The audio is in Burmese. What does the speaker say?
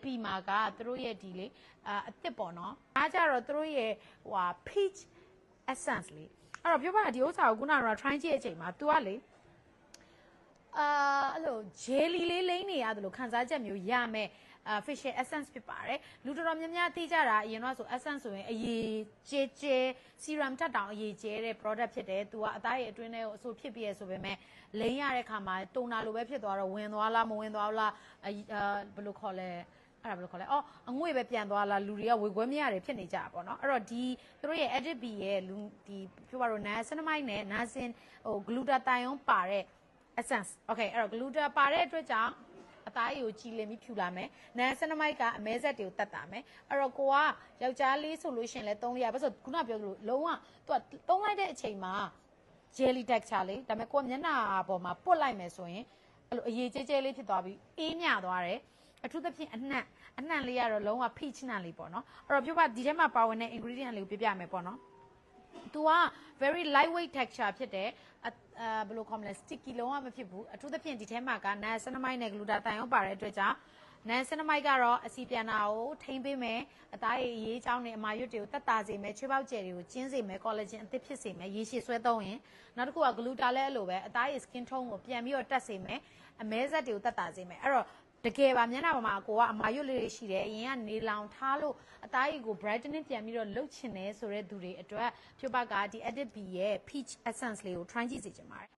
B မှာကသူတို့ရဲ့ဒီလေအသစ်ပေါ့နော်အားကြတော့သူတို့ရဲ့ဟို peach essence လေအဲ့တော့ပြောပါဒီဥစ္စာကိုခုနကတော့ try ကြည့်တဲ့အချိန်မှာ तू ကလေအဲ့လို jelly လေးလိမ့်နေရတယ်လို့ခံစားချက်မျိုးရမယ်facial essence ဖြစ်ပါတယ်လူတော်တော်များများသိကြတာအရင်တော့ဆို essence ဆိုရင်အရေးကျဲ serum ထက်တောင်အရေးကျဲတဲ့ product ဖြစ်တယ်သူကအသားရဲ့အတွင်းထဲကိုအဆိုဖြစ်ပြရဲဆိုပေမဲ့လိမ့်ရတဲ့ခါမှာတုံနာလိုပဲဖြစ်သွားတော့ဝင်သွားလားမဝင်သွားလားဘယ်လိုခေါ်လဲအဲ့ဒါဘယ်လိုခေါ်လဲအော်အငွေ့ပဲပြန်သွားလားလူတွေကဝေခွဲမရတယ်ဖြစ်နေကြတာပေါ့နော်အဲ့တော့ဒီသူတို့ရဲ့ edit B ရဲ့လူဒီပြောပါတော့ niacinamide နဲ့ niacin ဟို glutathione ပါတဲ့ essence okay အဲ့တော့ gluta ပါတဲ့အတွက်ကြောင့်အသားရည်ကိုကြည်လင်ပြီးဖြူလာမယ်။ niacinamide ကအမဲဆက်တွေကိုတတ်တာမယ်။အဲ့တော့ကိုကယောက်ျားလေးဆိုလို့ရှိရင်လည်းသုံးလို့ရပါဆိုခုနပြောသလိုလုံးဝသူကသုံးလိုက်တဲ့အချိန်မှာ jelly texture လေးဒါပေမဲ့ကိုကမျက်နှာပေါ်မှာပွတ်လိုက်မယ်ဆိုရင်အဲ့လိုအရေးကျဲလေးဖြစ်သွားပြီးအေးမြသွားတယ်။အထူးသဖြင့်အနှံ့လေးကတော့လုံးဝ peach နှံ့လေးပေါ့နော်။အဲ့တော့ပြောပါဒီထဲမှာပါဝင်တဲ့ ingredient လေးကိုပြပြမယ်ပေါ့နော်။ तू က very lightweight texture ဖြစ်တယ်ဘယ်လိုခေါ်မလဲ sticky လုံးဝမဖြစ်ဘူးအထူးသဖြင့်ဒီထဲမှာက niacinamide နဲ့ glutathione ပါတဲ့အတွက်ကြောင့် niacinamide ကတော့အစီပြန်တာကိုထိန်းပေးမယ်အသားရည်အရေးချောင်းနဲ့အမာရွတ်တွေကိုတက်တာစေမယ်ချွေးပေါက်ကျယ်တွေကိုကျင်းစေမယ် collagen အသစ်ဖြစ်စေမယ်ရေရှည်ဆွဲသုံးရင်နောက်တစ်ခုက gluta လည်းအဲ့လိုပဲအသားရည် skin tone ကိုပြန်ပြီးတော့တက်စေမယ်အမဲဆက်တွေကိုတက်တာစေမယ်အဲ့တော့တကယ်ပါမျက်နှာပေါ်မှာကိုကအမာရွတ်လေးတွေရှိတယ်အရင်ကနေလောင်ထားလို့အသားရည်ကို brightening ပြန်ပြီးတော့လှုပ်ချင်တယ်ဆိုတဲ့သူတွေအတွက်ဖြိုးပါကဒီ edit B ရဲ့ peach essence လေးကို try ကြည့်စေချင်ပါတယ်